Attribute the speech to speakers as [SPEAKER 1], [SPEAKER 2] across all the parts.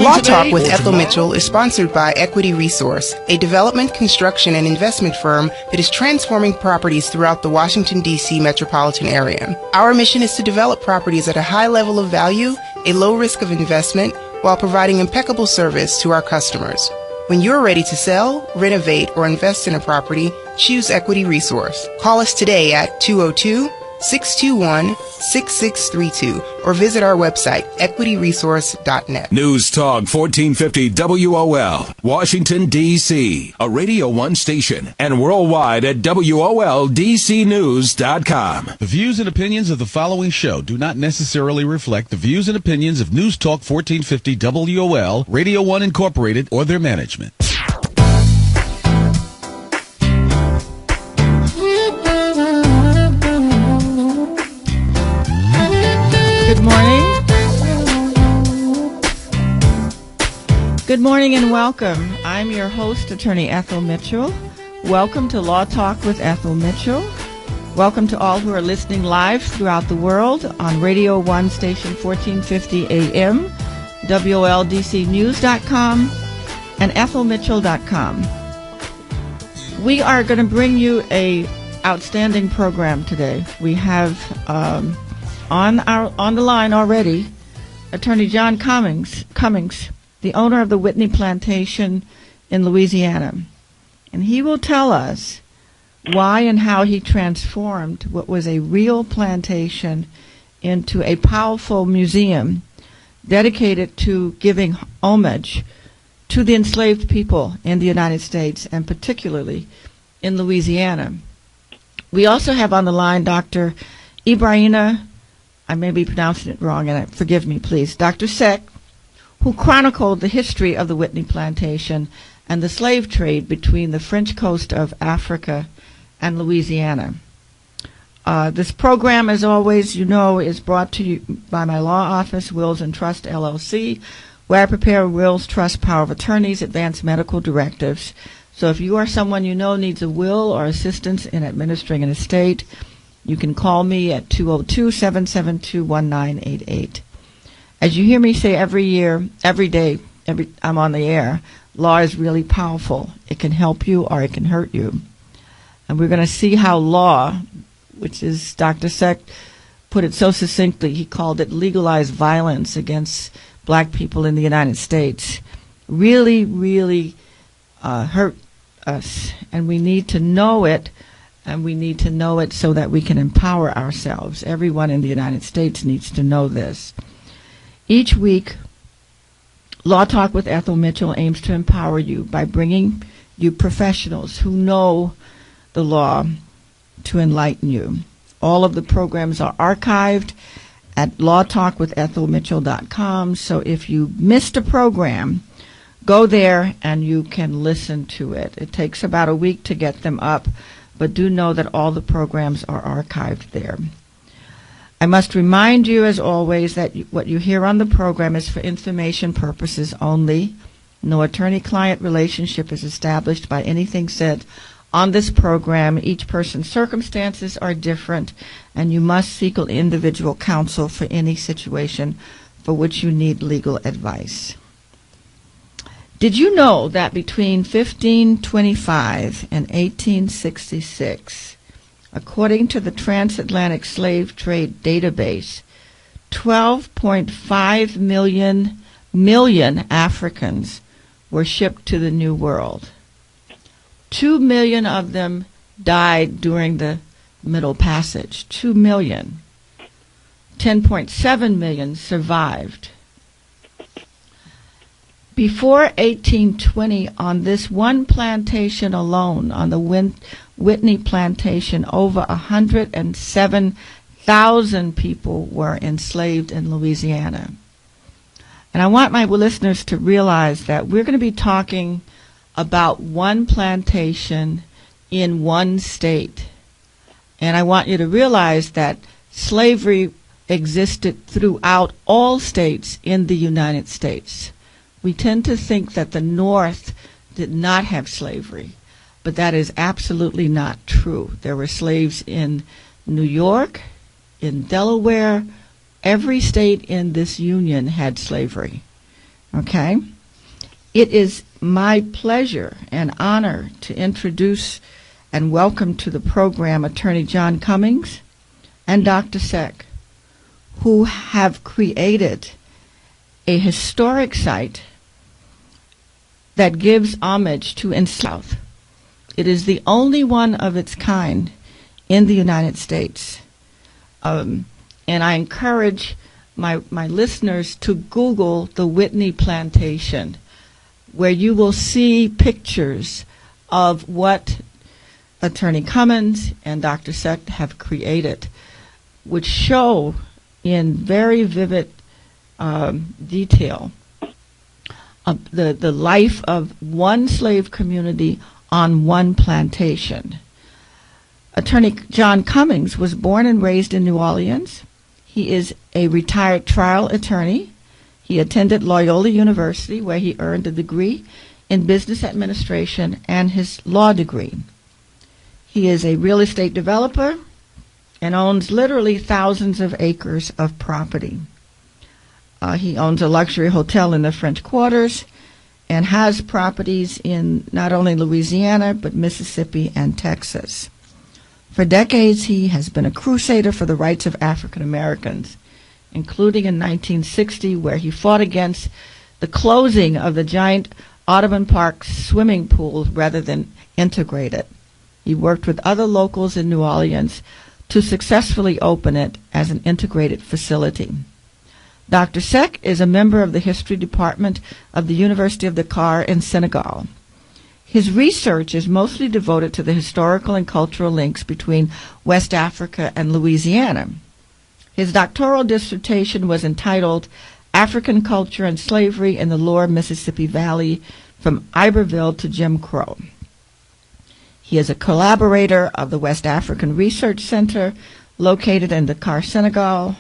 [SPEAKER 1] Law Talk with Ethel Mitchell is sponsored by Equity Resource, a development, construction, and investment firm that is transforming properties throughout the Washington, D.C. metropolitan area. Our mission is to develop properties at a high level of value, a low risk of investment, while providing impeccable service to our customers. When you're ready to sell, renovate, or invest in a property, choose Equity Resource. Call us today at 202-621-6632 or visit our website, equityresource.net.
[SPEAKER 2] News Talk 1450 WOL, Washington, D.C., a Radio 1 station, and worldwide at WOLDCnews.com.
[SPEAKER 3] The views and opinions of the following show do not necessarily reflect the views and opinions of News Talk 1450 WOL, Radio 1 Incorporated, or their management.
[SPEAKER 4] Good morning and welcome. I'm your host, Attorney Ethel Mitchell. Welcome to Law Talk with Ethel Mitchell. Welcome to all who are listening live throughout the world on Radio 1 Station 1450 AM, WOLDCnews.com, and ethelmitchell.com. We are going to bring you a outstanding program today. We have on the line already Attorney John Cummings, the owner of the Whitney Plantation in Louisiana. And he will tell us why and how he transformed what was a real plantation into a powerful museum dedicated to giving homage to the enslaved people in the United States, and particularly in Louisiana. We also have on the line Dr. Ibrahima, I may be pronouncing it wrong, and forgive me, please, Dr. Seck, who chronicled the history of the Whitney Plantation and the slave trade between the French coast of Africa and Louisiana. This program, as always, you know, is brought to you by my law office, Wills and Trust, LLC, where I prepare wills, trust, power of attorneys, advance medical directives. So if you or someone you know needs a will or assistance in administering an estate, you can call me at 202-772-1988. As you hear me say every day, I'm on the air, law is really powerful. It can help you or it can hurt you. And we're going to see how law, which is Dr. Seck put it so succinctly, he called it legalized violence against black people in the United States, really, really hurt us. And we need to know it, and we need to know it so that we can empower ourselves. Everyone in the United States needs to know this. Each week, Law Talk with Ethel Mitchell aims to empower you by bringing you professionals who know the law to enlighten you. All of the programs are archived at lawtalkwithethelmitchell.com, so if you missed a program, go there and you can listen to it. It takes about a week to get them up, but do know that all the programs are archived there. I must remind you, as always, that what you hear on the program is for information purposes only. No attorney-client relationship is established by anything said on this program. Each person's circumstances are different, and you must seek individual counsel for any situation for which you need legal advice. Did you know that between 1525 and 1866, according to the Transatlantic Slave Trade Database, 12.5 million Africans were shipped to the New World. 2 million of them died during the Middle Passage. 2 million. 10.7 million survived. Before 1820, on this one plantation alone, on the Whitney Plantation, over 107,000 people were enslaved in Louisiana. And I want my listeners to realize that we're going to be talking about one plantation in one state. And I want you to realize that slavery existed throughout all states in the United States. We tend to think that the North did not have slavery, but that is absolutely not true. There were slaves in New York, in Delaware. Every state in this union had slavery. Okay? It is my pleasure and honor to introduce and welcome to the program Attorney John Cummings and Dr. Seck, who have created a historic site that gives homage to enslaved. It is the only one of its kind in the United States. And I encourage my listeners to Google the Whitney Plantation, where you will see pictures of what Attorney Cummings and Dr. Seck have created, which show in very vivid detail the life of one slave community on one plantation. Attorney John Cummings was born and raised in New Orleans. He is a retired trial attorney. He attended Loyola University, where he earned a degree in business administration and his law degree. He is a real estate developer and owns literally thousands of acres of property. He owns a luxury hotel in the French Quarters and has properties in not only Louisiana, but Mississippi and Texas. For decades, he has been a crusader for the rights of African Americans, including in 1960, where he fought against the closing of the giant Audubon Park swimming pool rather than integrate it. He worked with other locals in New Orleans to successfully open it as an integrated facility. Dr. Seck is a member of the History Department of the University of Dakar in Senegal. His research is mostly devoted to the historical and cultural links between West Africa and Louisiana. His doctoral dissertation was entitled African Culture and Slavery in the Lower Mississippi Valley from Iberville to Jim Crow. He is a collaborator of the West African Research Center located in Dakar, Senegal,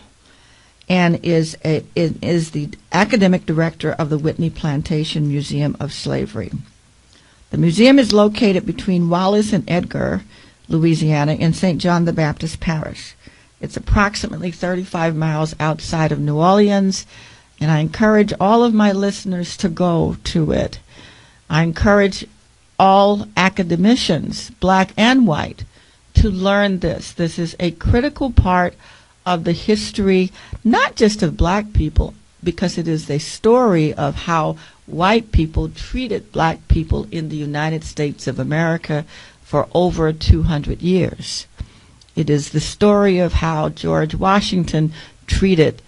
[SPEAKER 4] and is the academic director of the Whitney Plantation Museum of Slavery. The museum is located between Wallace and Edgar, Louisiana, in St. John the Baptist Parish. It's approximately 35 miles outside of New Orleans, and I encourage all of my listeners to go to it. I encourage all academicians, black and white, to learn this. This is a critical part of the history, not just of black people, because it is a story of how white people treated black people in the United States of America for over 200 years. It is the story of how George Washington treated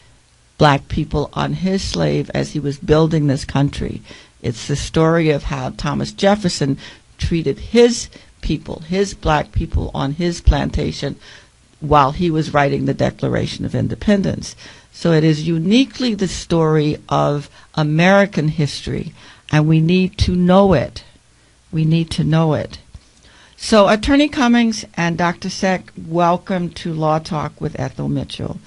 [SPEAKER 4] black people on his slave as he was building this country. It's the story of how Thomas Jefferson treated his people, his black people on his plantation while he was writing the Declaration of Independence. So it is uniquely the story of American history, and we need to know it. We need to know it. So Attorney Cummings and Dr. Seck, welcome to Law Talk with Ethel Mitchell.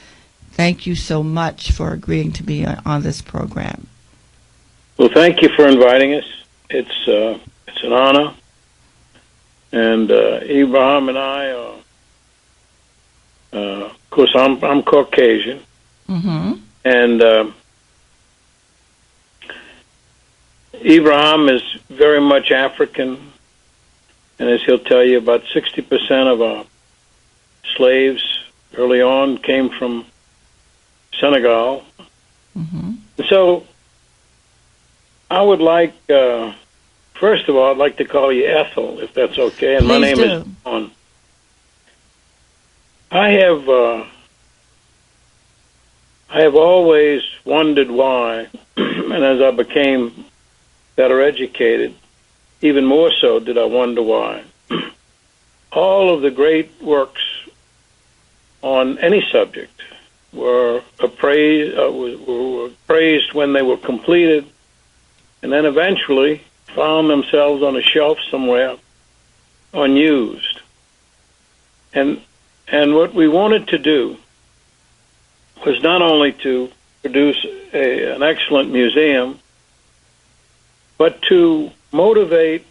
[SPEAKER 4] Thank you so much for agreeing to be on this program.
[SPEAKER 5] Well, thank you for inviting us. It's an honor. And Ibrahim and I are, of course, I'm Caucasian.
[SPEAKER 4] Mm-hmm.
[SPEAKER 5] And Ibrahim is very much African. And as he'll tell you, about 60% of our slaves early on came from Senegal.
[SPEAKER 4] Mm-hmm.
[SPEAKER 5] So I would like, first of all, I'd like to call you Ethel, if that's okay. And
[SPEAKER 4] Please
[SPEAKER 5] my name
[SPEAKER 4] do.
[SPEAKER 5] is John. I have always wondered why, and as I became better educated, even more so did I wonder why. All of the great works on any subject were praised when they were completed, and then eventually found themselves on a shelf somewhere, unused. And what we wanted to do was not only to produce an excellent museum, but to motivate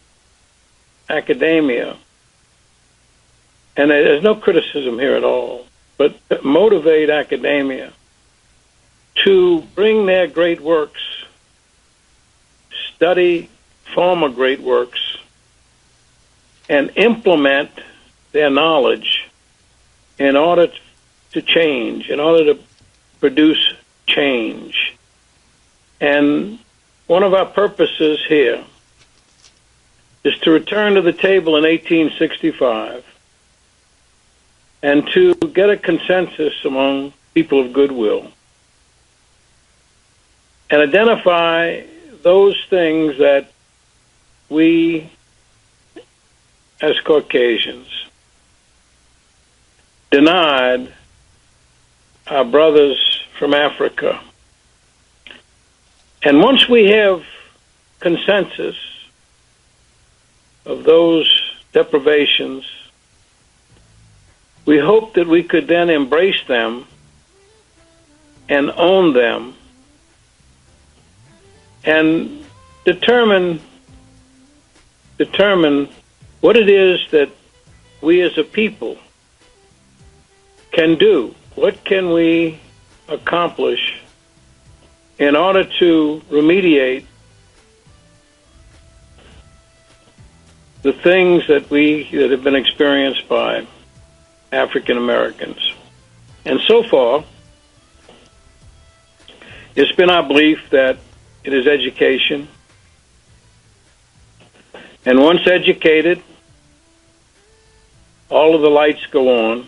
[SPEAKER 5] academia, and there's no criticism here at all, but motivate academia to bring their great works study former great works and implement their knowledge in order to change, in order to produce change. And one of our purposes here is to return to the table in 1865 and to get a consensus among people of goodwill and identify those things that we, as Caucasians, denied our brothers from Africa. And once we have consensus of those deprivations, we hope that we could then embrace them and own them and determine what it is that we as a people can do. What can we accomplish in order to remediate the things that have been experienced by African Americans? And so far, it's been our belief that it is education. And once educated, all of the lights go on.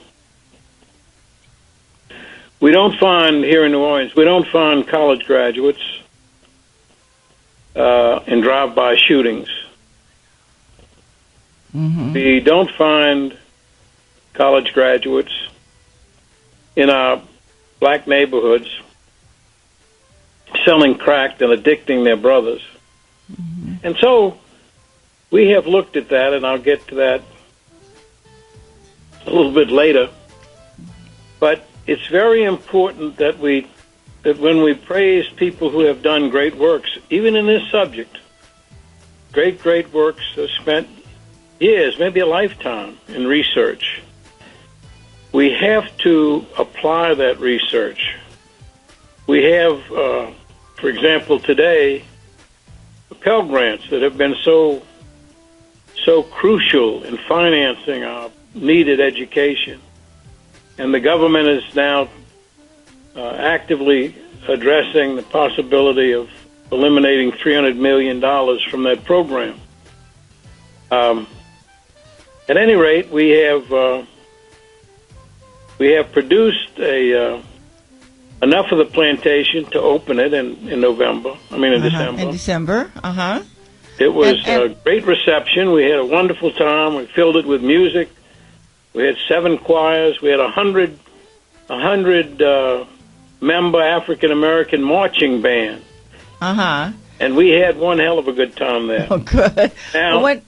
[SPEAKER 5] We don't find, here in New Orleans, we don't find college graduates in drive-by shootings. Mm-hmm. We don't find college graduates in our black neighborhoods selling crack and addicting their brothers. Mm-hmm. And so we have looked at that, and I'll get to that a little bit later. But it's very important that when we praise people who have done great works, even in this subject, great works have spent years, maybe a lifetime, in research. We have to apply that research. We have, for example, today, Pell Grants that have been so crucial in financing our needed education. And the government is now actively addressing the possibility of eliminating $300 million from that program. At any rate, we have produced enough of the plantation to open it in November. In December. In December, It was a great reception. We had a wonderful time. We filled it with music. We had 7 choirs. We had 100 member African American marching band. And we had one hell of a good time there.
[SPEAKER 4] Oh, good. Now,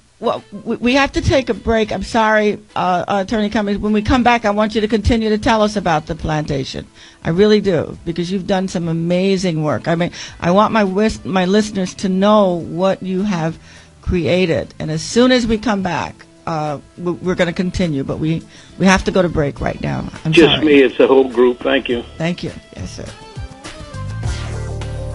[SPEAKER 4] we have to take a break. I'm sorry, Attorney Cummings. When we come back, I want you to continue to tell us about the plantation. I really do, because you've done some amazing work. I want my listeners to know what you have created. And as soon as we come back, we're going to continue, but we have to go to break right now. I'm
[SPEAKER 5] just
[SPEAKER 4] sorry.
[SPEAKER 5] Me, it's the whole group. Thank you.
[SPEAKER 4] Thank you. Yes, sir.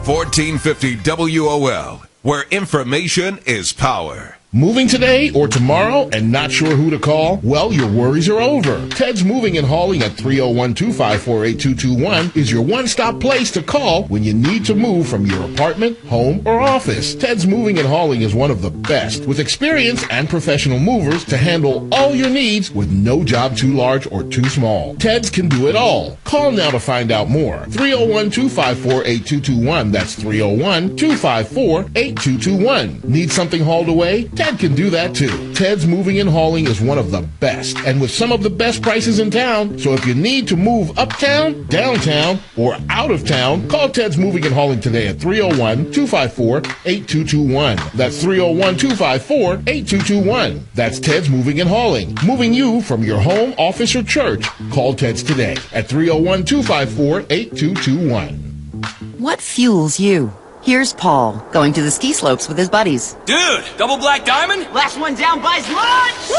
[SPEAKER 2] 1450 WOL, where information is power.
[SPEAKER 6] Moving today or tomorrow and not sure who to call? Well, your worries are over. Ted's Moving and Hauling at 301-254-8221 is your one-stop place to call when you need to move from your apartment, home, or office. Ted's Moving and Hauling is one of the best, with experience and professional movers to handle all your needs with no job too large or too small. Ted's can do it all. Call now to find out more. 301-254-8221. That's 301-254-8221. Need something hauled away? Ted can do that too. Ted's Moving and Hauling is one of the best, and with some of the best prices in town. So if you need to move uptown, downtown, or out of town, call Ted's Moving and Hauling today at 301-254-8221. That's 301-254-8221. That's Ted's Moving and Hauling, moving you from your home, office, or church. Call Ted's today at 301-254-8221.
[SPEAKER 7] What fuels you? Here's Paul, going to the ski slopes with his buddies.
[SPEAKER 8] Dude, double black diamond?
[SPEAKER 9] Last one down buys lunch!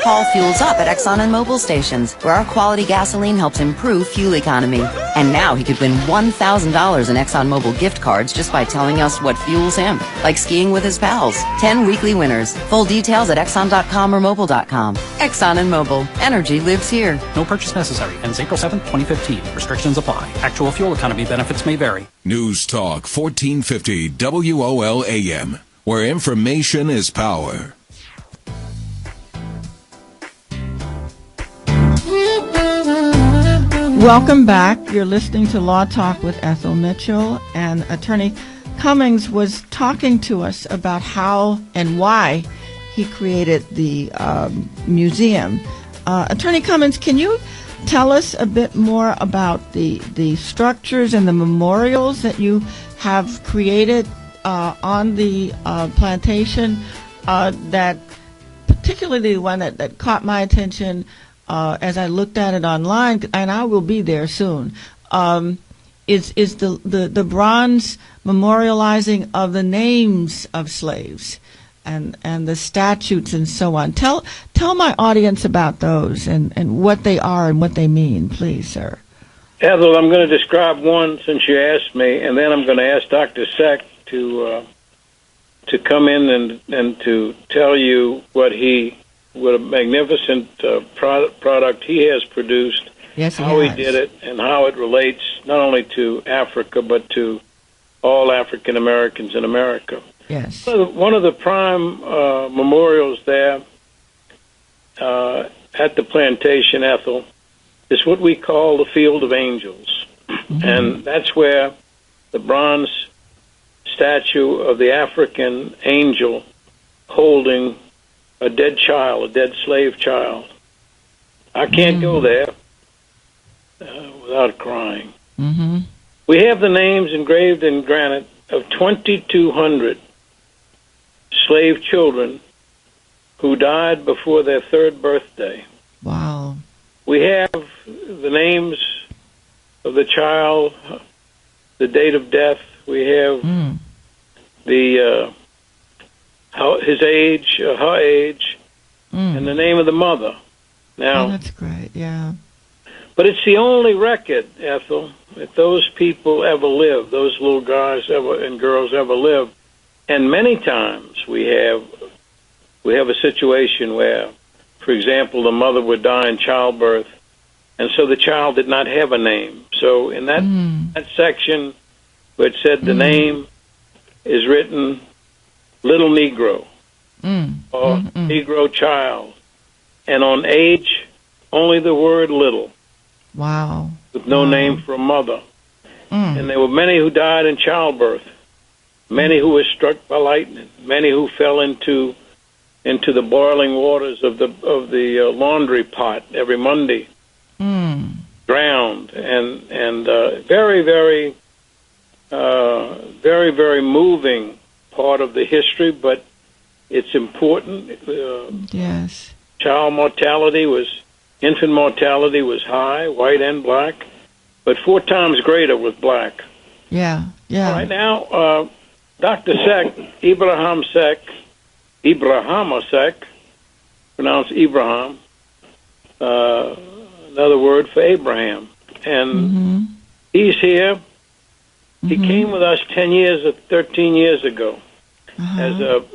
[SPEAKER 7] Paul fuels up at Exxon and Mobil stations, where our quality gasoline helps improve fuel economy. And now he could win $1,000 in Exxon Mobil gift cards just by telling us what fuels him, like skiing with his pals. 10 weekly winners. Full details at Exxon.com or Mobil.com. Exxon and Mobil. Energy lives here.
[SPEAKER 10] No purchase necessary. Ends April 7th, 2015. Restrictions apply. Actual fuel economy benefits may vary.
[SPEAKER 2] News Talk 1450 WOL-AM, where information is power.
[SPEAKER 4] Welcome back. You're listening to Law Talk with Ethel Mitchell, and Attorney Cummings was talking to us about how and why he created the museum. Attorney Cummings, can you tell us a bit more about the structures and the memorials that you have created on the plantation, that particularly the one that caught my attention as I looked at it online, and I will be there soon, is the bronze memorializing of the names of slaves and the statutes and so on. Tell my audience about those and what they are and what they mean, please, sir.
[SPEAKER 5] Ethel, I'm going to describe one since you asked me, and then I'm going to ask Dr. Seck to come in and to tell you what a magnificent product he has produced,
[SPEAKER 4] yes,
[SPEAKER 5] how he did it, and how it relates not only to Africa but to all African Americans in America.
[SPEAKER 4] Yes.
[SPEAKER 5] One of the prime memorials there at the plantation, Ethel, is what we call the Field of Angels. Mm-hmm. And that's where the bronze statue of the African angel holding a dead child, a dead slave child. I can't go there without crying.
[SPEAKER 4] Mm-hmm.
[SPEAKER 5] We have the names engraved in granite of 2,200 slave children who died before their third birthday.
[SPEAKER 4] Wow.
[SPEAKER 5] We have the names of the child, the date of death. We have his age, her age, and the name of the mother. Now,
[SPEAKER 4] that's great, yeah.
[SPEAKER 5] But it's the only record, Ethel, that those people ever lived, those little guys and girls ever lived. And many times we have a situation where, for example, the mother would die in childbirth, and so the child did not have a name. So in that section where it said the name is written little Negro or Negro child, and on age only the word little.
[SPEAKER 4] Wow.
[SPEAKER 5] With no name for a mother. And there were many who died in childbirth, many who were struck by lightning, many who fell into the boiling waters of the laundry pot every Monday, drowned, and very, very, very, very moving part of the history, but it's important.
[SPEAKER 4] Yes.
[SPEAKER 5] Infant mortality was high, white and black, but 4 times greater with black.
[SPEAKER 4] Yeah, yeah.
[SPEAKER 5] All right, now, Dr. Seck, Ibrahima Seck, pronounced Ibrahim, another word for Abraham. And he's here. He came with us 13 years ago as the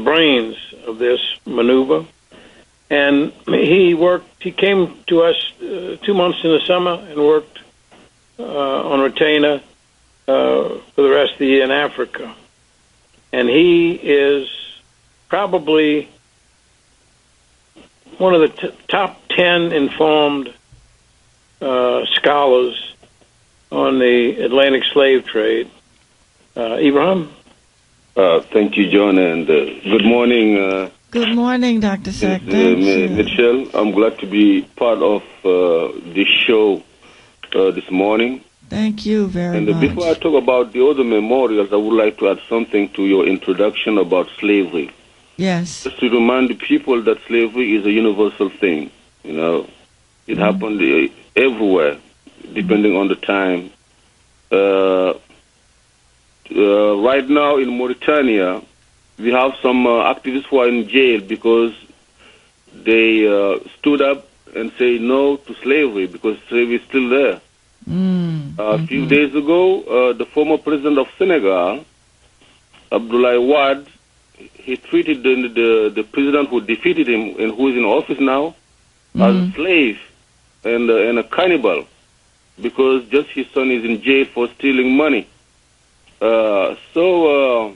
[SPEAKER 5] brains of this maneuver. And he came to us 2 months in the summer and worked on retainer for the rest of the year in Africa. And he is probably one of the top 10 informed scholars on the Atlantic slave trade. Ibrahim?
[SPEAKER 11] Thank you, John, and good morning.
[SPEAKER 4] Good morning, Dr. Seck. Thank you.
[SPEAKER 11] Mitchell, I'm glad to be part of this show this morning.
[SPEAKER 4] Thank you very much.
[SPEAKER 11] And before I talk about the other memorials, I would like to add something to your introduction about slavery.
[SPEAKER 4] Yes.
[SPEAKER 11] Just to remind the people that slavery is a universal thing. You know, it happened everywhere, depending on the time. right now in Mauritania, we have some activists who are in jail because they stood up and say no to slavery because slavery is still there. A few days ago, the former president of Senegal, Abdoulaye Wade, he treated the president who defeated him and who is in office now as a slave and a cannibal because just his son is in jail for stealing money. So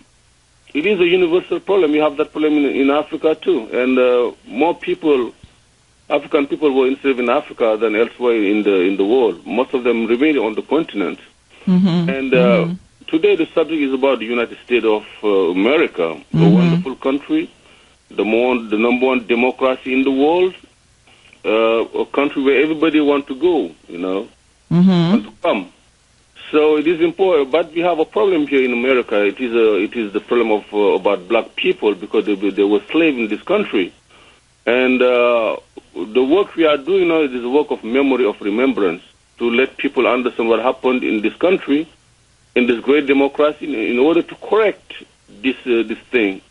[SPEAKER 11] it is a universal problem. We have that problem in Africa too, and more people, African people, were enslaved in Africa than elsewhere in the world. Most of them remain on the continent. And today the subject is about the United States of America, a wonderful country, the number one democracy in the world, a country where everybody wants to go, want to come. So it is important, but we have a problem here in America. It is the problem of about black people because they were slaves in this country, and the work we are doing now is a work of memory, of remembrance, to let people understand what happened in this country, in this great democracy, in order to correct this thing.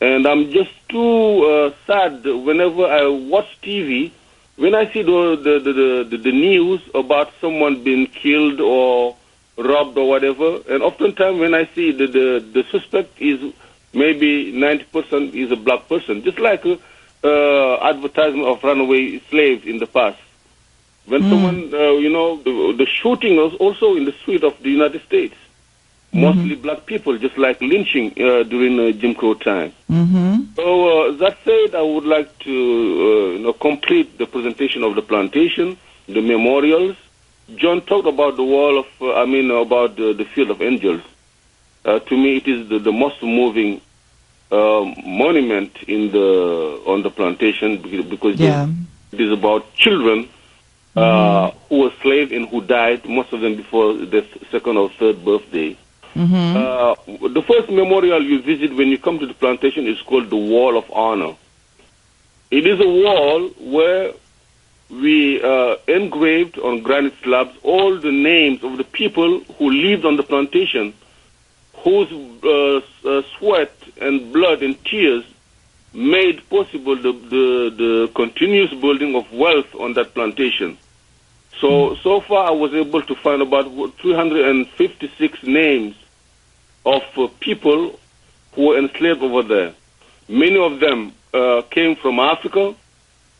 [SPEAKER 11] And I'm just too sad whenever I watch TV, when I see the news about someone being killed or robbed or whatever, and oftentimes when I see the suspect is maybe 90% is a black person, just like advertisement of runaway slaves in the past. When someone, the shooting was also in the street of the United States, mostly black people, just like lynching during Jim Crow time. So that said, I would like to complete the presentation of the plantation, the memorials. John talked about the wall of, about the field of angels. To me, it is the most moving monument on the plantation because it is about children who were slaves and who died, most of them before their second or third birthday. The first memorial you visit when you come to the plantation is called the Wall of Honor. It is a wall where we engraved on granite slabs all the names of the people who lived on the plantation, whose sweat and blood and tears made possible the continuous building of wealth on that plantation. So far I was able to find about 356 names of people who were enslaved over there. Many of them came from Africa,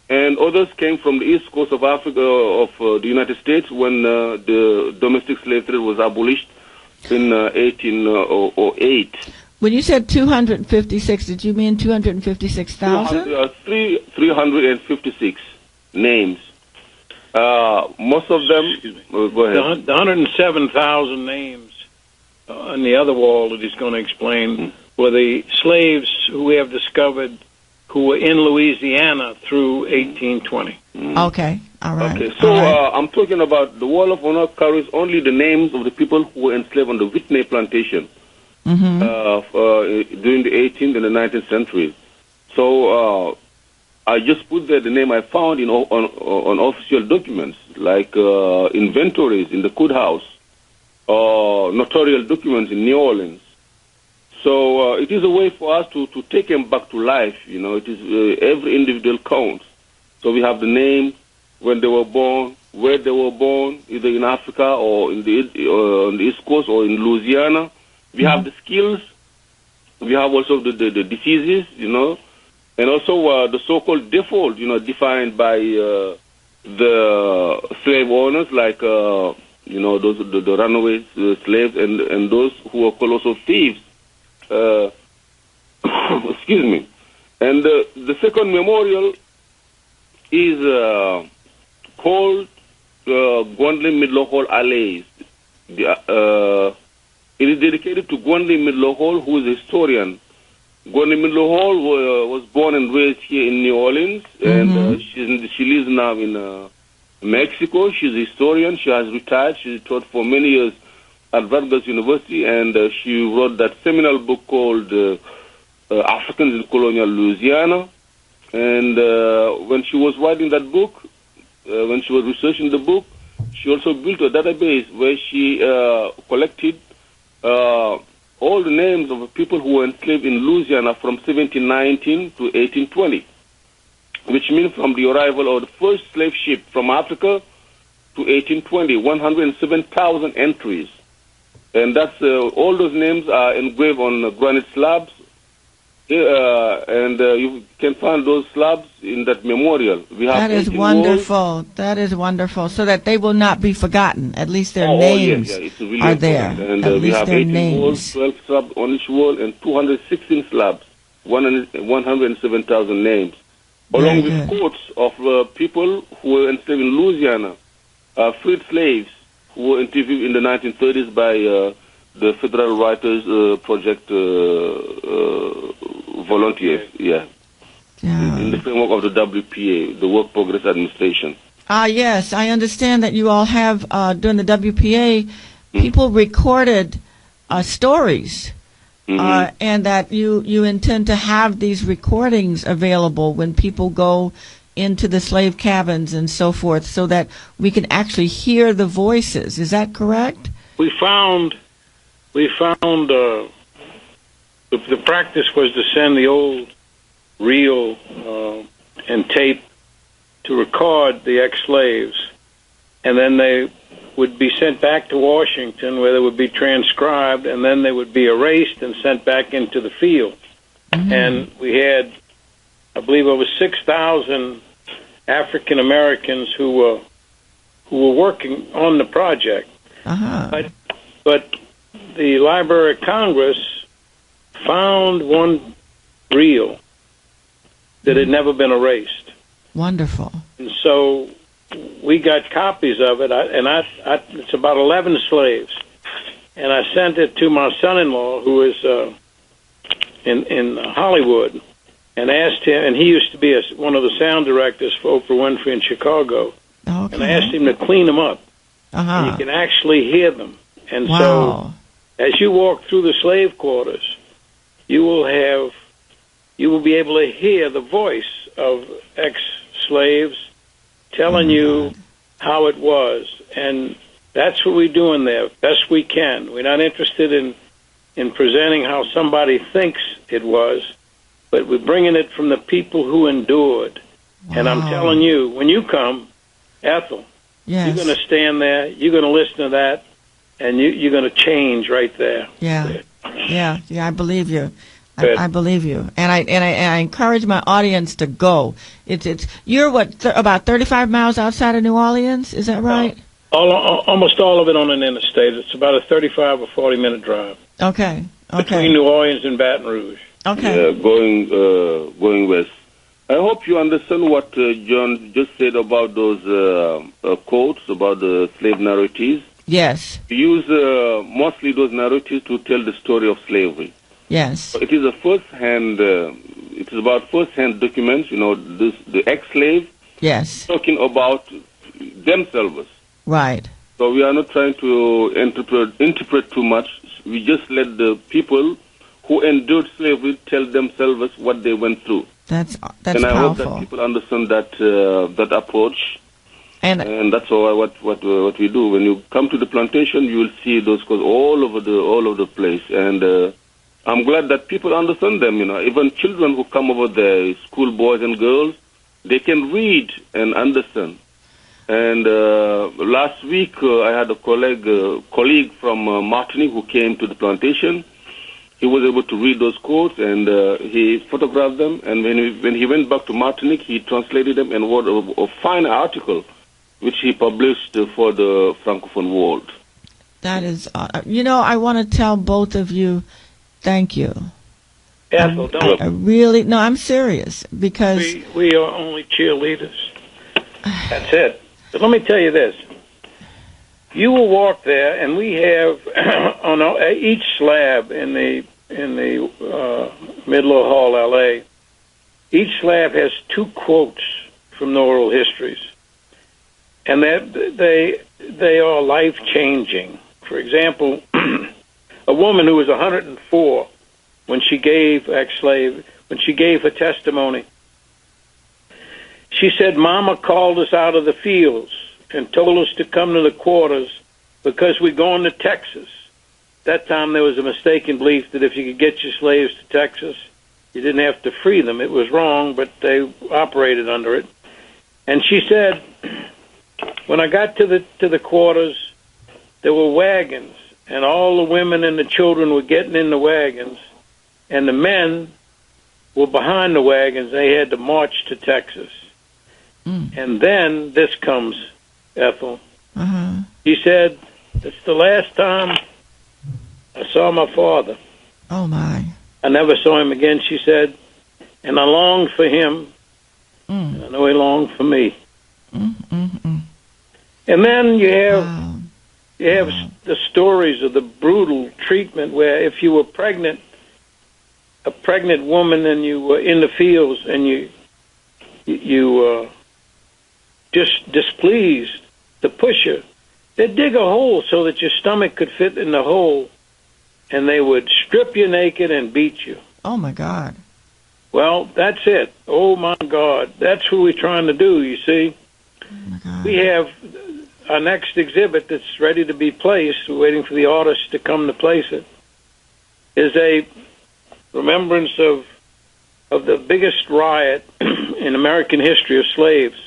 [SPEAKER 11] and others came from the east coast of Africa, of the United States, when the domestic slave trade was abolished in 1808.
[SPEAKER 4] When you said 256, did you mean 256,000?
[SPEAKER 11] 356 names. Most of them, go ahead.
[SPEAKER 5] The 107,000 names on the other wall that he's going to explain were the slaves who we have discovered who were in Louisiana through 1820.
[SPEAKER 4] Okay, all right.
[SPEAKER 11] Okay, so I'm talking about the Wall of Honor carries only the names of the people who were enslaved on the Whitney Plantation during the 18th and the 19th centuries. So I just put there the name I found on official documents, like inventories in the courthouse, notarial documents in New Orleans. So it is a way for us to take them back to life. It is every individual counts. So we have the name, when they were born, where they were born, either in Africa or on the East Coast or in Louisiana. We have the skills. We have also the diseases, and also the so-called default, defined by the slave owners, like those the runaway slaves and those who were called also thieves. Excuse me. And the second memorial is called Gwendolyn Midlo Hall Allays. It is dedicated to Gwendolyn Midlo Hall, who is a historian. Gwendolyn Midlo Hall was born and raised here in New Orleans, and she lives now in Mexico. She's a historian. She has retired. She taught for many years at Rutgers University, and she wrote that seminal book called Africans in Colonial Louisiana. And when she was writing that book, when she was researching the book, she also built a database where she collected all the names of people who were enslaved in Louisiana from 1719 to 1820, which means from the arrival of the first slave ship from Africa to 1820, 107,000 entries. And that's all those names are engraved on granite slabs, and you can find those slabs in that memorial. We have
[SPEAKER 4] that is wonderful.
[SPEAKER 11] Walls.
[SPEAKER 4] That is wonderful, so that they will not be forgotten. At least their
[SPEAKER 11] names
[SPEAKER 4] it's
[SPEAKER 11] really
[SPEAKER 4] are there.
[SPEAKER 11] And
[SPEAKER 4] At
[SPEAKER 11] we
[SPEAKER 4] least
[SPEAKER 11] have
[SPEAKER 4] their
[SPEAKER 11] 18
[SPEAKER 4] names.
[SPEAKER 11] walls, 12 slabs on each wall, and 216 slabs, 107,000 names, along with quotes of people who were enslaved in Louisiana, freed slaves who were interviewed in the 1930s by the Federal Writers Project volunteers, in the framework of the WPA, the Work Progress Administration.
[SPEAKER 4] Yes, I understand that you all have, during the WPA, people recorded stories, and that you intend to have these recordings available when people go into the slave cabins and so forth, so that we can actually hear the voices. Is that correct?
[SPEAKER 5] We found the practice was to send the old reel and tape to record the ex-slaves, and then they would be sent back to Washington, where they would be transcribed, and then they would be erased and sent back into the field. And we had, I believe, over 6,000 African Americans who were working on the project. But the Library of Congress found one reel that had never been erased.
[SPEAKER 4] Wonderful.
[SPEAKER 5] And so we got copies of it, it's about 11 slaves. And I sent it to my son-in-law, who is in Hollywood, and asked him, and he used to be one of the sound directors for Oprah Winfrey in Chicago. And I asked him to clean them up. And you can actually hear them. And so as you walk through the slave quarters, you will be able to hear the voice of ex-slaves telling you how it was. And that's what we're doing there, best we can. We're not interested in presenting how somebody thinks it was, but we're bringing it from the people who endured. And I'm telling you, when you come, Ethel, you're going to stand there, you're going to listen to that, and you're going to change right there.
[SPEAKER 4] Yeah, I believe you. I believe you, and I encourage my audience to go. You're about 35 miles outside of New Orleans, is that right?
[SPEAKER 5] Almost all of it on an interstate. It's about a 35 or 40-minute drive.
[SPEAKER 4] Okay.
[SPEAKER 5] Between New Orleans and Baton Rouge.
[SPEAKER 4] Okay.
[SPEAKER 11] Going west. I hope you understand what John just said about those quotes about the slave narratives.
[SPEAKER 4] Yes.
[SPEAKER 11] We use mostly those narratives to tell the story of slavery.
[SPEAKER 4] Yes.
[SPEAKER 11] It is a first-hand. It is about first-hand documents. The ex-slave.
[SPEAKER 4] Yes.
[SPEAKER 11] Talking about themselves.
[SPEAKER 4] Right.
[SPEAKER 11] So we are not trying to interpret too much. We just let the people who endured slavery tell themselves what they went through.
[SPEAKER 4] That's
[SPEAKER 11] and I
[SPEAKER 4] powerful.
[SPEAKER 11] hope that people understand that approach. And that's what we do. When you come to the plantation, you will see those cars all over the place. And I'm glad that people understand them. Even children who come over there, school boys and girls, they can read and understand. And last week, I had a colleague from Martinique who came to the plantation. He was able to read those quotes, and he photographed them. And when he went back to Martinique, he translated them and wrote a fine article, which he published for the Francophone world.
[SPEAKER 4] That is, I want to tell both of you, thank you.
[SPEAKER 5] Ethel, don't.
[SPEAKER 4] I'm serious, because
[SPEAKER 5] we are only cheerleaders. That's it. But let me tell you this. You will walk there, and we have on each slab in the middle of Hall, L.A., each slab has 2 quotes from the oral histories. And they are life-changing. For example, a woman who was 104 when she gave her testimony, she said, "Mama called us out of the fields and told us to come to the quarters because we're going to Texas. that time there was a mistaken belief that if you could get your slaves to Texas, you didn't have to free them. It was wrong, but they operated under it. And she said, when I got to the quarters, there were wagons, and all the women and the children were getting in the wagons, and the men were behind the wagons. They had to march to Texas. And then this comes, Ethel. She said, it's the last time I saw my father.
[SPEAKER 4] Oh, my.
[SPEAKER 5] I never saw him again, she said, and I longed for him, and I know he longed for me. And then you have the stories of the brutal treatment where if you were pregnant, a pregnant woman, and you were in the fields and you just displeased the pusher, they'd dig a hole so that your stomach could fit in the hole, and they would strip you naked and beat you.
[SPEAKER 4] Oh, my God.
[SPEAKER 5] Well, that's it. Oh, my God. That's what we're trying to do, you see.
[SPEAKER 4] Oh, my God.
[SPEAKER 5] We have our next exhibit that's ready to be placed. We're waiting for the artist to come to place it. Is a remembrance of the biggest riot in American history of slaves.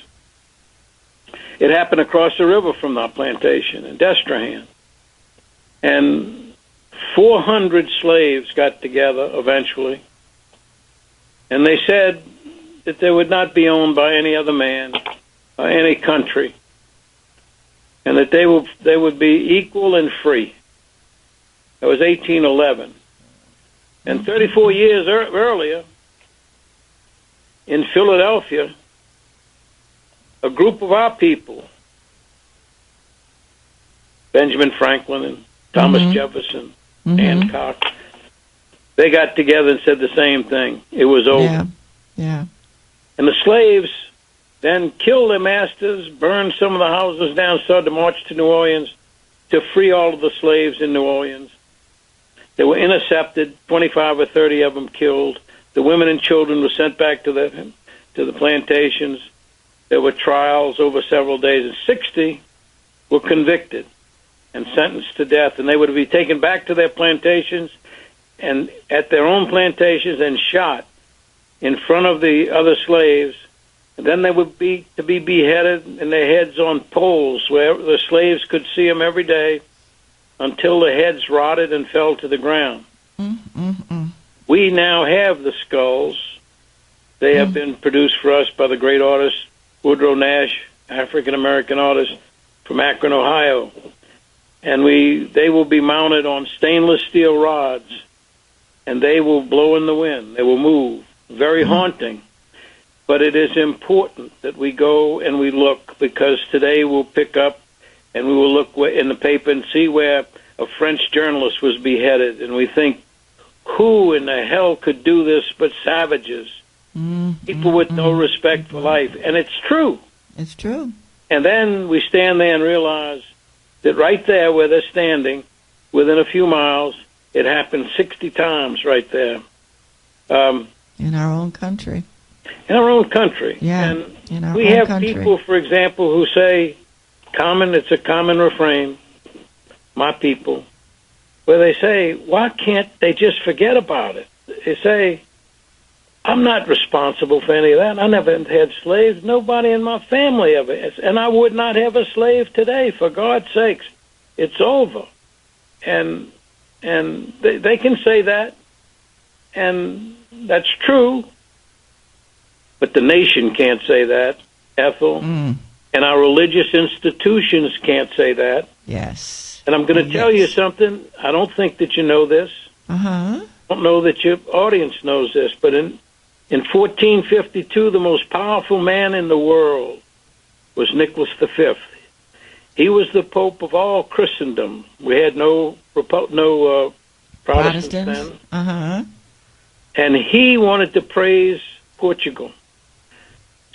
[SPEAKER 5] It happened across the river from our plantation in Destrehan. And 400 slaves got together eventually, and they said that they would not be owned by any other man or any country, and that they would be equal and free. That was 1811. And 34 years earlier, in Philadelphia, a group of our people, Benjamin Franklin and Thomas Jefferson, Hancock, they got together and said the same thing. It was over.
[SPEAKER 4] Yeah.
[SPEAKER 5] And the slaves then killed their masters, burned some of the houses down, started to march to New Orleans to free all of the slaves in New Orleans. They were intercepted, 25 or 30 of them killed. The women and children were sent back to the plantations. There were trials over several days, and 60 were convicted and sentenced to death, and they would be taken back to their plantations and at their own plantations and shot in front of the other slaves. And then they would be to be beheaded, and their heads on poles where the slaves could see them every day until the heads rotted and fell to the ground. We now have the skulls. They have been produced for us by the great artist Woodrow Nash, African-American artist from Akron, Ohio. And they will be mounted on stainless steel rods, and they will blow in the wind. They will move. Very haunting. But it is important that we go and we look, because today we'll pick up and we will look in the paper and see where a French journalist was beheaded, and we think, who in the hell could do this but savages? People with no respect for life. And it's true.
[SPEAKER 4] It's true.
[SPEAKER 5] And then we stand there and realize that right there where they're standing, within a few miles, it happened 60 times right there.
[SPEAKER 4] In our own country.
[SPEAKER 5] In our own country.
[SPEAKER 4] Yeah,
[SPEAKER 5] and
[SPEAKER 4] in our
[SPEAKER 5] we
[SPEAKER 4] own
[SPEAKER 5] have
[SPEAKER 4] country.
[SPEAKER 5] people, for example, who say, it's a common refrain, my people, where they say, why can't they just forget about it? They say, I'm not responsible for any of that. I never had slaves. Nobody in my family ever has. And I would not have a slave today, for God's sakes. It's over. And they can say that, and that's true. But the nation can't say that, Ethel. And our religious institutions can't say that.
[SPEAKER 4] Yes.
[SPEAKER 5] And I'm going to tell you something. I don't think that you know this. I don't know that your audience knows this, but in 1452, the most powerful man in the world was Nicholas V. He was the Pope of all Christendom. We had no Protestants then. And he wanted to praise Portugal.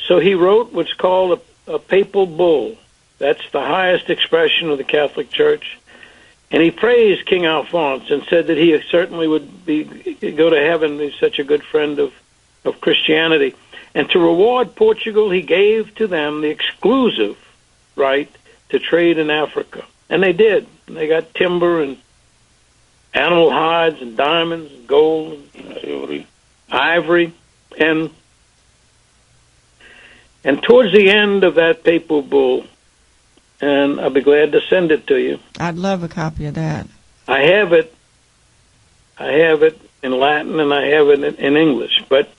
[SPEAKER 5] So he wrote what's called a papal bull. That's the highest expression of the Catholic Church. And he praised King Alphonse and said that he certainly would go to heaven. He's such a good friend of Christianity. And to reward Portugal, he gave to them the exclusive right to trade in Africa. And they did. And they got timber and animal hides and diamonds and gold and ivory. And towards the end of that papal bull, and I'll be glad to send it to you.
[SPEAKER 4] I'd love a copy of that.
[SPEAKER 5] I have it in Latin and I have it in English. But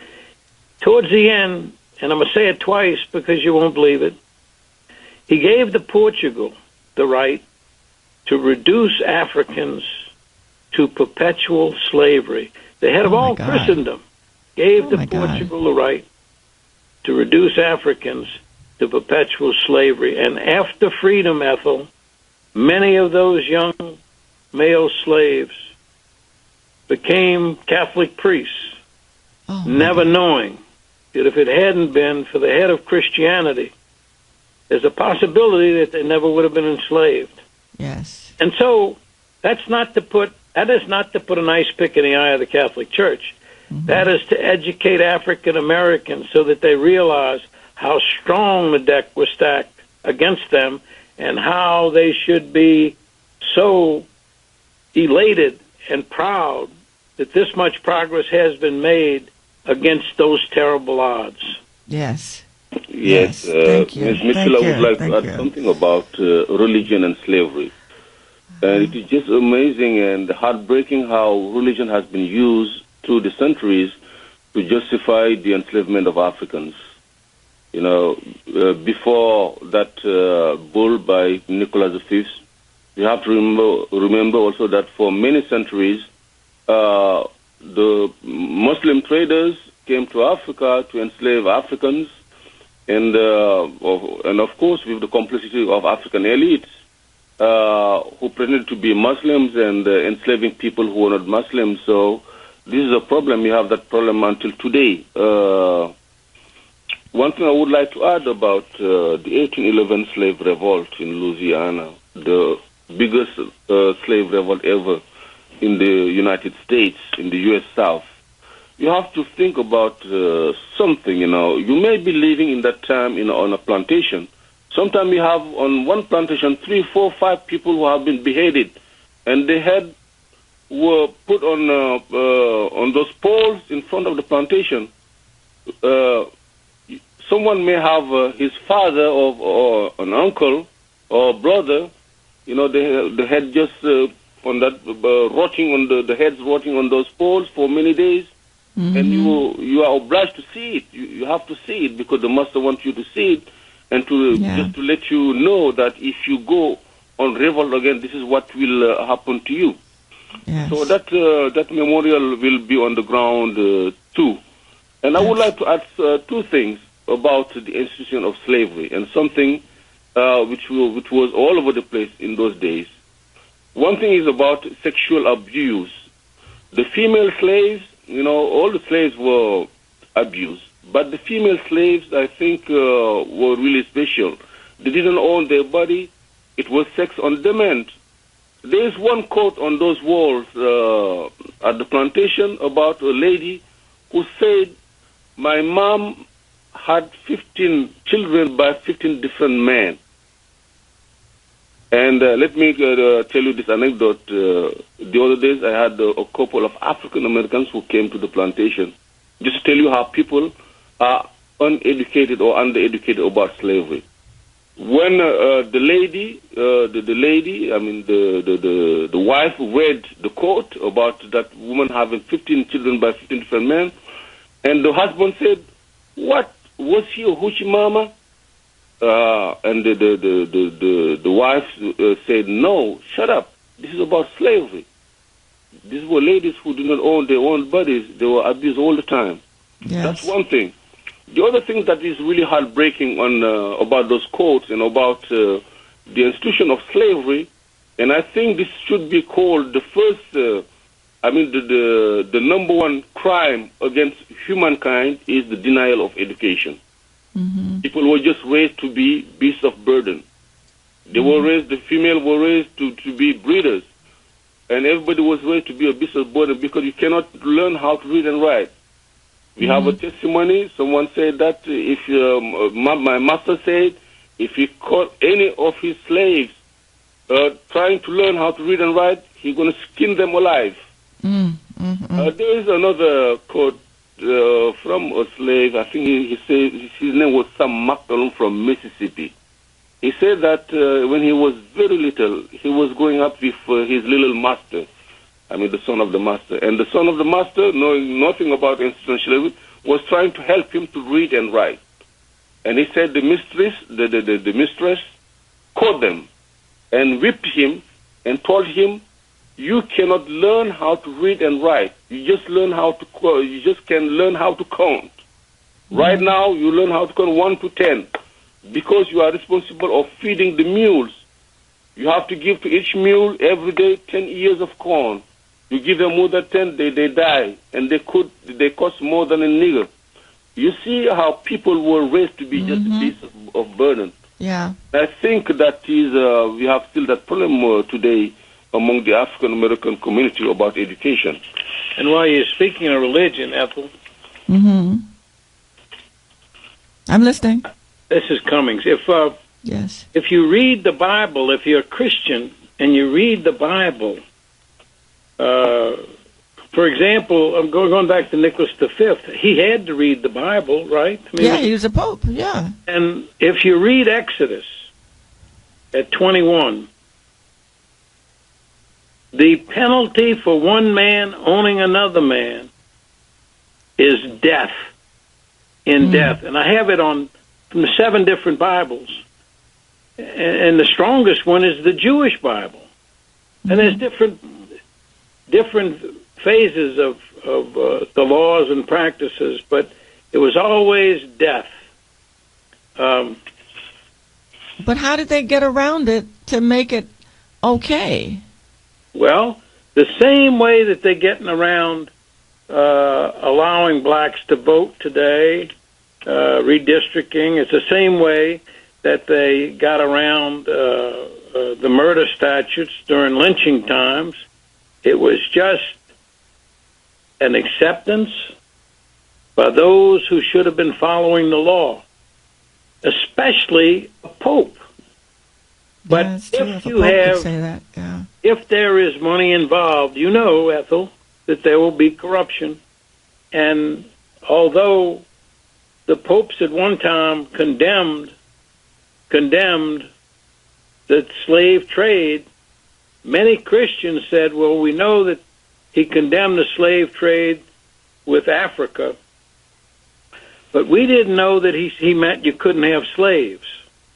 [SPEAKER 5] towards the end, and I'm going to say it twice because you won't believe it, he gave the Portugal the right to reduce Africans to perpetual slavery. The head of all Christendom gave the Portugal the right to reduce Africans to perpetual slavery. And after freedom, Ethel, many of those young male slaves became Catholic priests, never knowing that if it hadn't been for the head of Christianity, there's a possibility that they never would have been enslaved.
[SPEAKER 4] Yes.
[SPEAKER 5] And so that is not to put a nice pick in the eye of the Catholic Church. Mm-hmm. That is to educate African Americans so that they realize how strong the deck was stacked against them and how they should be so elated and proud that this much progress has been made against those terrible odds.
[SPEAKER 4] Yes.
[SPEAKER 11] Yes.
[SPEAKER 4] Thank you.
[SPEAKER 11] Ms. Mitchell, I would like to add something about religion and slavery. And it is just amazing and heartbreaking how religion has been used through the centuries to justify the enslavement of Africans. You know, before that bull by Nicholas V, you have to remember also that for many centuries, the Muslim traders came to Africa to enslave Africans, and of course with the complicity of African elites who pretended to be Muslims and enslaving people who were not Muslims. So this is a problem. We have that problem until today. One thing I would like to add about the 1811 slave revolt in Louisiana, the biggest slave revolt ever in the United States, in the U.S. South. You have to think about something, you know. You may be living in that time on a plantation. Sometimes you have on one plantation 3, 4, 5 people who have been beheaded, and they were put on those poles in front of the plantation. Someone may have his father or an uncle or brother, you know, the head just on that rotting on the heads rotting on those poles for many days. Mm-hmm. And you are obliged to see it. You have to see it because the master wants you to see it, and just to let you know that if you go on revolt again, this is what will happen to you.
[SPEAKER 4] Yes.
[SPEAKER 11] So that memorial will be on the ground too. And I would like to add 2 things about the institution of slavery and something which was all over the place in those days. One thing is about sexual abuse. The female slaves, you know, all the slaves were abused, but the female slaves, I think, were really special. They didn't own their body. It was sex on demand. There is one quote on those walls at the plantation about a lady who said, "My mom had 15 children by 15 different men." And let me tell you this anecdote. The other days I had a couple of African Americans who came to the plantation, just to tell you how people are uneducated or undereducated about slavery. When the wife read the quote about that woman having 15 children by 15 different men, and the husband said, "What, was he a hoochie mama?" And the wife said, "No, shut up. This is about slavery. These were ladies who did not own their own bodies. They were abused all the time." Yes. That's one thing. The other thing that is really heartbreaking about those quotes and about the institution of slavery, and I think this should be called the first, the number one crime against humankind is the denial of education. Mm-hmm. People were just raised to be beasts of burden. They were raised, the female were raised to be breeders. And everybody was raised to be a beast of burden because you cannot learn how to read and write. We have a testimony. Someone said that if my master said if he caught any of his slaves trying to learn how to read and write, he's going to skin them alive. There is another quote from a slave. I think he said his name was Sam McDonald from Mississippi. He said that when he was very little, he was growing up with his little master. I mean, the son of the master. And the son of the master, knowing nothing about institutional slavery, was trying to help him to read and write. And he said the mistress caught them and whipped him and told him, "You cannot learn how to read and write. You just learn how to. You just can learn how to count. Right now, you learn how to count 1 to 10, because you are responsible of feeding the mules. You have to give to each mule every day 10 ears of corn. You give them more than 10, they die, and they cost more than a nigger." You see how people were raised to be just a piece of burden.
[SPEAKER 4] Yeah.
[SPEAKER 11] I think that is we have still that problem today among the African American community about education.
[SPEAKER 5] And while you're speaking of religion, Ethel,
[SPEAKER 4] I'm listening.
[SPEAKER 5] This is Cummings.
[SPEAKER 4] Yes.
[SPEAKER 5] If you read the Bible, if you're a Christian and you read the Bible, for example, I'm going back to Nicholas V. He had to read the Bible, right? I mean,
[SPEAKER 4] he was a pope. Yeah.
[SPEAKER 5] And if you read Exodus at 21, the penalty for one man owning another man is death. Death. And I have it from the 7 different Bibles. And the strongest one is the Jewish Bible. And there's different phases of the laws and practices, but it was always death.
[SPEAKER 4] But how did they get around it to make it okay?
[SPEAKER 5] Well, the same way that they're getting around allowing blacks to vote today, redistricting, it's the same way that they got around the murder statutes during lynching times. It was just an acceptance by those who should have been following the law, especially a pope. But if you have, if there is money involved, you know, Ethel, that there will be corruption. And although the popes at one time condemned the slave trade, many Christians said, well, we know that he condemned the slave trade with Africa, but we didn't know that he meant you couldn't have slaves.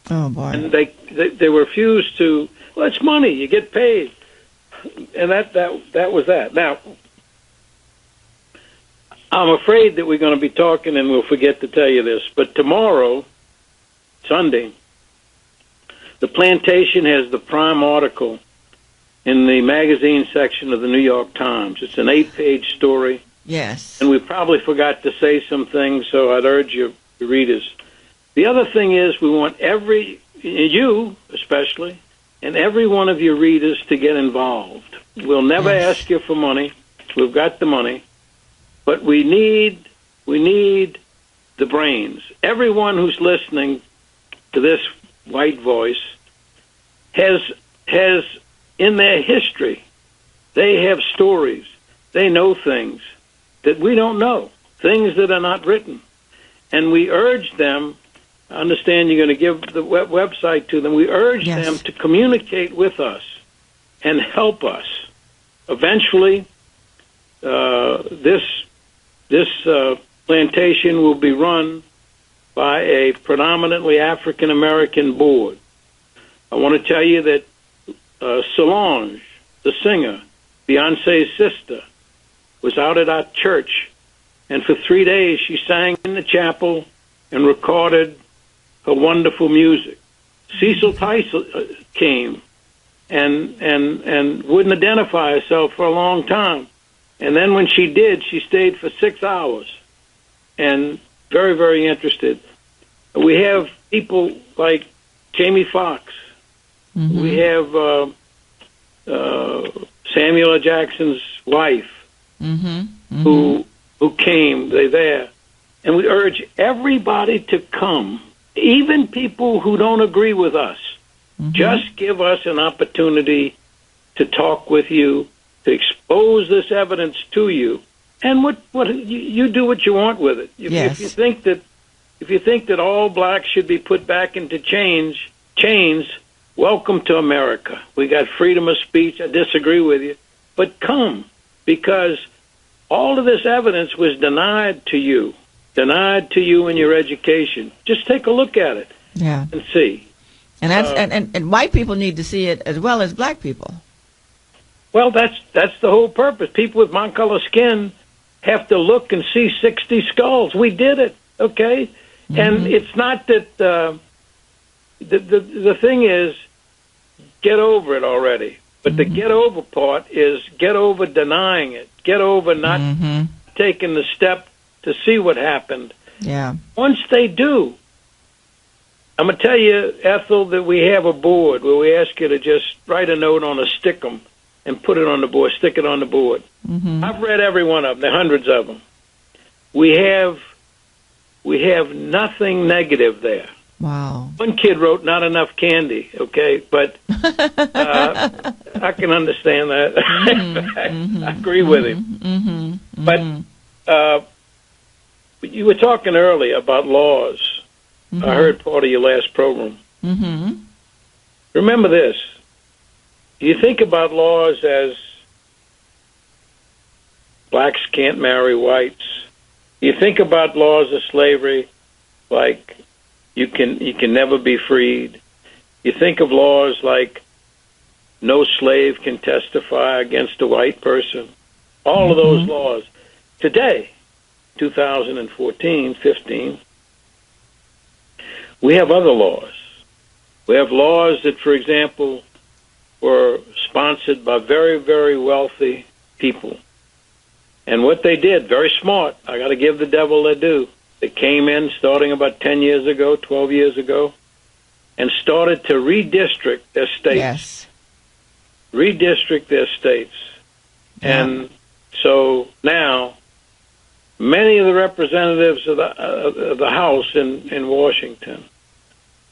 [SPEAKER 4] Oh, boy.
[SPEAKER 5] And they refused to, well, it's money, you get paid. And that was that. Now, I'm afraid that we're going to be talking and we'll forget to tell you this, but tomorrow, Sunday, the Plantation has the prime article in the magazine section of the New York Times. It's an 8-page story.
[SPEAKER 4] Yes.
[SPEAKER 5] And we probably forgot to say some things, so I'd urge your readers. The other thing is we want you especially, and every one of your readers to get involved. We'll never ask you for money. We've got the money. But we need the brains. Everyone who's listening to this white voice has in their history, they have stories. They know things that we don't know, things that are not written. And we urge them, I understand you're going to give the website to them, we urge them to communicate with us and help us. Eventually, this plantation will be run by a predominantly African-American board. I want to tell you that Solange, the singer, Beyonce's sister, was out at our church, and for 3 days she sang in the chapel and recorded her wonderful music. Cecil Tyson came and wouldn't identify herself for a long time. And then when she did, she stayed for 6 hours and very, very interested. We have people like Jamie Foxx. Mm-hmm. We have Samuel L. Jackson's wife, who came. They're there. And we urge everybody to come, even people who don't agree with us. Mm-hmm. Just give us an opportunity to talk with you, to expose this evidence to you, and what you do what you want with it. If you think that all blacks should be put back into chains, welcome to America. We got freedom of speech. I disagree with you, but come, because all of this evidence was denied to you in your education. Just take a look at it, and see.
[SPEAKER 4] And that's and white people need to see it as well as black people.
[SPEAKER 5] Well, that's the whole purpose. People with my color skin have to look and see 60 skulls. We did it, okay? Mm-hmm. And it's not that the thing is, get over it already. But the get over part is get over denying it. Get over not taking the step to see what happened.
[SPEAKER 4] Yeah.
[SPEAKER 5] Once they do, I'm going to tell you, Ethel, that we have a board where we ask you to just write a note on a stickum and put it on the board, stick it on the board. Mm-hmm. I've read every one of them. There are hundreds of them. We have nothing negative there.
[SPEAKER 4] Wow.
[SPEAKER 5] One kid wrote not enough candy, okay, but I can understand that. I agree with him. But you were talking earlier about laws. I heard part of your last program. Remember this. You think about laws as blacks can't marry whites. You think about laws of slavery like you can never be freed. You think of laws like no slave can testify against a white person. All of those laws. Today, 2014, 15, we have other laws. We have laws that, for example, were sponsored by very, very wealthy people. And what they did, very smart, I got to give the devil their due. They came in starting about 10 years ago, 12 years ago, and started to redistrict their states. Yes. Redistrict their states. Yeah. And so now, many of the representatives of the House in Washington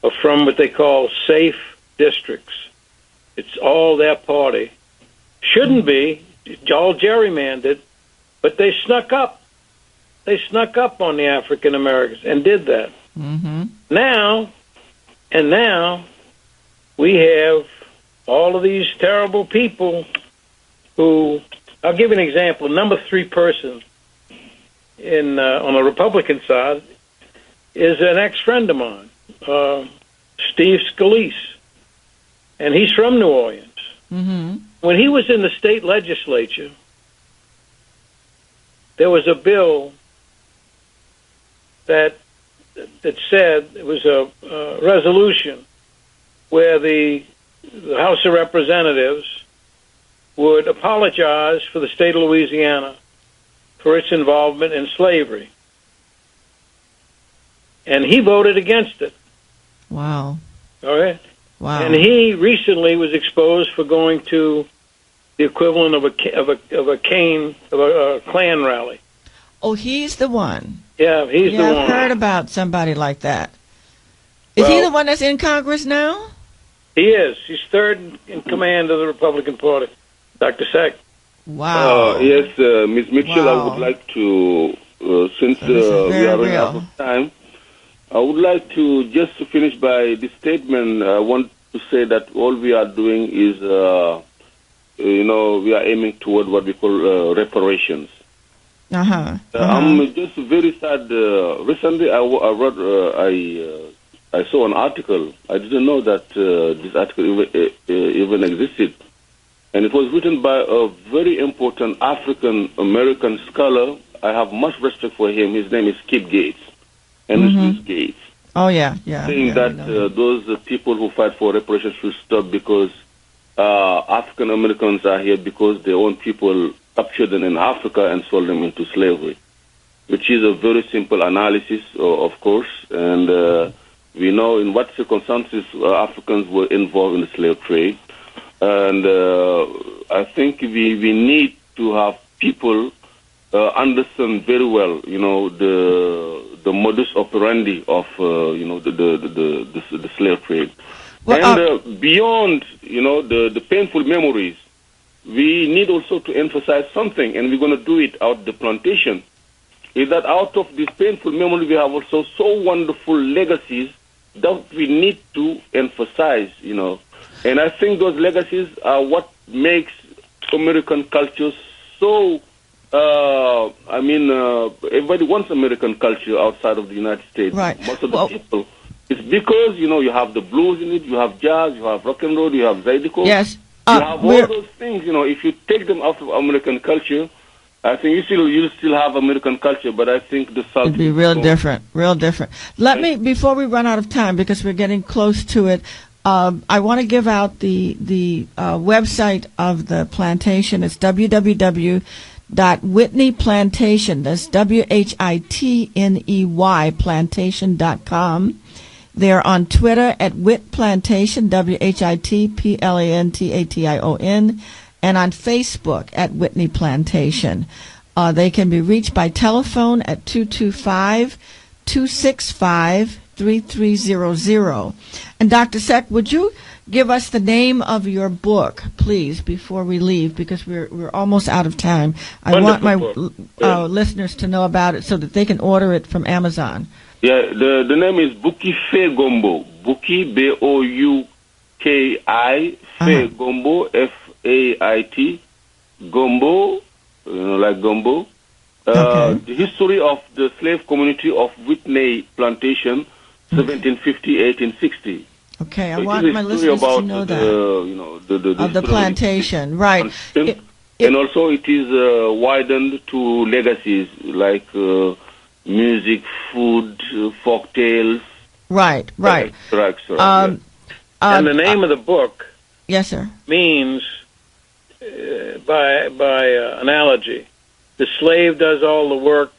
[SPEAKER 5] are from what they call safe districts. It's all their party. Shouldn't be. It's all gerrymandered. But they snuck up. They snuck up on the African Americans and did that. Now we have all of these terrible people who, I'll give you an example. Number 3 person on the Republican side is an ex-friend of mine, Steve Scalise. And he's from New Orleans. When he was in the state legislature, there was a bill that said, it was a resolution where the House of Representatives would apologize for the state of Louisiana for its involvement in slavery. And he voted against it.
[SPEAKER 4] Wow.
[SPEAKER 5] All right?
[SPEAKER 4] Wow.
[SPEAKER 5] And he recently was exposed for going to the equivalent of a Klan rally.
[SPEAKER 4] Oh, he's the one.
[SPEAKER 5] Yeah, he's the one.
[SPEAKER 4] I've heard about somebody like that. Is he the one that's in Congress now?
[SPEAKER 5] He is. He's third in command of the Republican Party, Dr. Seck.
[SPEAKER 4] Wow.
[SPEAKER 11] Yes, Ms. Mitchell, I would like to, since we are running out of time, I would like to just to finish by this statement. I want to say that all we are doing is, we are aiming toward what we call reparations. I'm just very sad. Recently, I saw an article. I didn't know that this article even existed. And it was written by a very important African-American scholar. I have much respect for him. His name is Kip Gates. Henry Gates.
[SPEAKER 4] Oh, yeah.
[SPEAKER 11] Saying that those people who fight for reparations should stop because African Americans are here because their own people captured them in Africa and sold them into slavery, which is a very simple analysis, of course. And we know in what circumstances Africans were involved in the slave trade. And I think we need to have people understand very well, the modus operandi of, the slave trade. Well, and beyond, the painful memories we need also to emphasize something, and we're going to do it out the plantation, is that out of this painful memory, we have also so wonderful legacies that we need to emphasize, And I think those legacies are what makes American culture so, everybody wants American culture outside of the United States.
[SPEAKER 4] Right.
[SPEAKER 11] Most of the people. It's because, you have the blues in it, you have jazz, you have rock and roll, you have zydeco.
[SPEAKER 4] Yes.
[SPEAKER 11] You have all those things, if you take them out of American culture, I think you still have American culture, but I think the South
[SPEAKER 4] it'd be real different. Let me, before we run out of time, because we're getting close to it, I want to give out the website of the plantation. It's www.whitneyplantation. That's WHITNEY plantation.com. They're on Twitter at WhitPlantation, WHITPlantation, and on Facebook at Whitney Plantation. They can be reached by telephone at 225-265-3300. And Dr. Seck, would you give us the name of your book, please, before we leave, because we're almost out of time. I want my listeners to know about it so that they can order it from Amazon.
[SPEAKER 11] Yeah, the name is Bouki fait Gombo. Bouki, Bouki, fait Gombo, FAIT, Gombo, like Gombo. The history of the slave community of Whitney Plantation, 1750-1860.
[SPEAKER 4] Okay, I want my listeners to know that. Of the plantation, right.
[SPEAKER 11] And also it is widened to legacies like music, food, folk tales.
[SPEAKER 4] Right.
[SPEAKER 11] And
[SPEAKER 5] the name of the book,
[SPEAKER 4] yes, sir,
[SPEAKER 5] means, by analogy, the slave does all the work,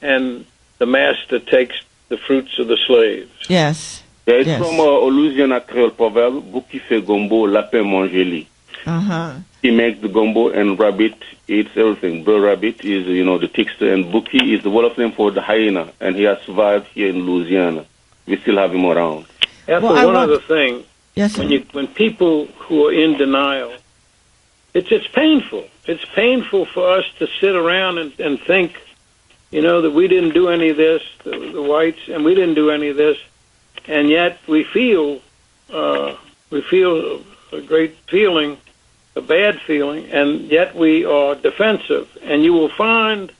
[SPEAKER 5] and the master takes the fruits of the slaves.
[SPEAKER 4] Yes.
[SPEAKER 11] Yeah, it's from a Louisiana Creole proverb, Bouki fait Gombo, lapin mange lit. He makes the gombo, and rabbit eats everything. Bro rabbit is, the trickster, and Bouki is the Wolof name for the hyena, and he has survived here in Louisiana. We still have him around.
[SPEAKER 5] Ethel, one other thing.
[SPEAKER 4] Yes, sir.
[SPEAKER 5] When people who are in denial, it's painful. It's painful for us to sit around and think, that we didn't do any of this, the whites, and we didn't do any of this, and yet we feel a great feeling, a bad feeling, and yet we are defensive. And you will find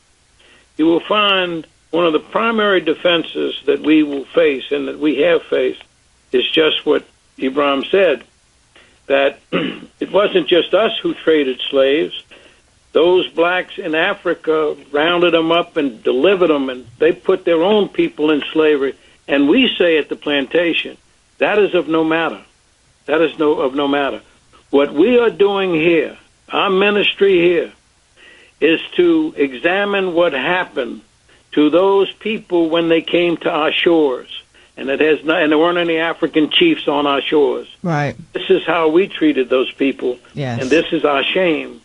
[SPEAKER 5] one of the primary defenses that we will face and that we have faced is just what Ibrahim said, that it wasn't just us who traded slaves. Those blacks in Africa rounded them up and delivered them, and they put their own people in slavery. And we say at the plantation, that is of no matter. That is of no matter. What we are doing here, our ministry here, is to examine what happened to those people when they came to our shores. And and there weren't any African chiefs on our shores.
[SPEAKER 4] Right.
[SPEAKER 5] This is how we treated those people.
[SPEAKER 4] Yes.
[SPEAKER 5] And this is our shame.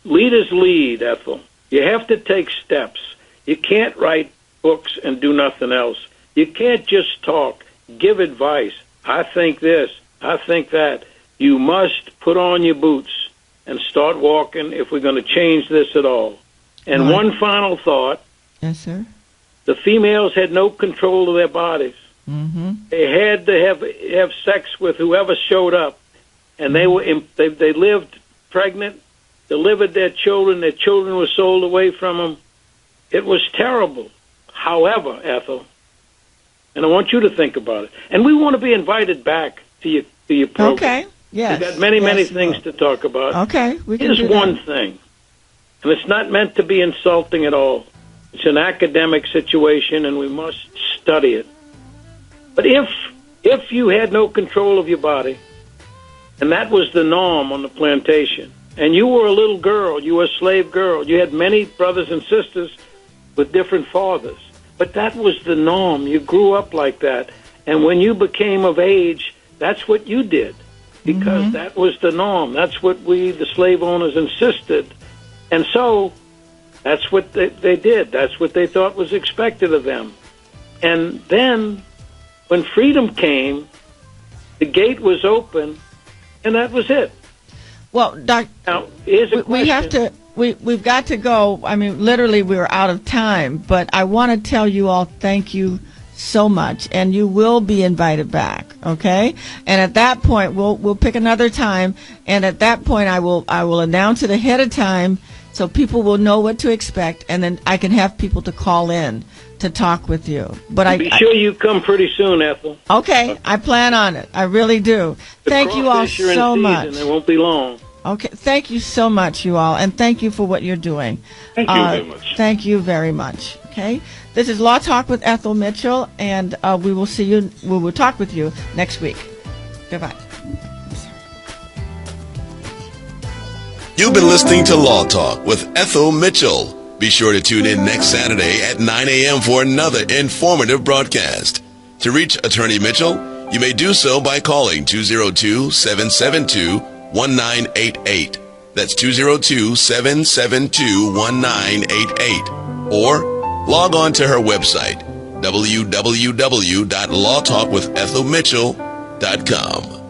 [SPEAKER 5] Leaders lead, Ethel. You have to take steps. You can't write books and do nothing else. You can't just talk, give advice. I think this, I think that. You must put on your boots and start walking if we're going to change this at all. And one final thought.
[SPEAKER 4] Yes, sir.
[SPEAKER 5] The females had no control of their bodies.
[SPEAKER 4] Mm-hmm.
[SPEAKER 5] They had to have sex with whoever showed up, and they lived pregnant, delivered their children. Their children were sold away from them. It was terrible. However, Ethel, and I want you to think about it, and we want to be invited back to your program.
[SPEAKER 4] Okay. Yes.
[SPEAKER 5] We've got many things to talk about.
[SPEAKER 4] Okay. We can
[SPEAKER 5] Here's
[SPEAKER 4] do
[SPEAKER 5] one
[SPEAKER 4] that.
[SPEAKER 5] thing, and it's not meant to be insulting at all. It's an academic situation, and we must study it. But if you had no control of your body, and that was the norm on the plantation, and you were a little girl, you were a slave girl, you had many brothers and sisters with different fathers, but that was the norm. You grew up like that, and when you became of age, that's what you did, because that was the norm. That's what we, the slave owners, insisted, and so that's what they did. That's what they thought was expected of them. And then when freedom came, The gate was open, and that was it.
[SPEAKER 4] Well, Doc,
[SPEAKER 5] now, here's a question.
[SPEAKER 4] We've got to go. I mean, literally, we're out of time. But I want to tell you all thank you so much, and you will be invited back. Okay, and at that point, we'll pick another time, and at that point, I will announce it ahead of time so people will know what to expect, and then I can have people to call in to talk with you. But
[SPEAKER 5] be sure you come pretty soon, Ethel.
[SPEAKER 4] Okay, I plan on it. I really do. Thank you all so much.
[SPEAKER 5] It won't be long.
[SPEAKER 4] Okay, thank you so much, you all, and thank you for what you're doing.
[SPEAKER 11] Thank you very much.
[SPEAKER 4] Thank you very much. Okay, this is Law Talk with Ethel Mitchell, and we will see you. We will talk with you next week. Goodbye.
[SPEAKER 12] You've been listening to Law Talk with Ethel Mitchell. Be sure to tune in next Saturday at 9 a.m. for another informative broadcast. To reach Attorney Mitchell, you may do so by calling 202-772-1988. That's 202-772-1988. Or log on to her website, www.lawtalkwithethelmitchell.com.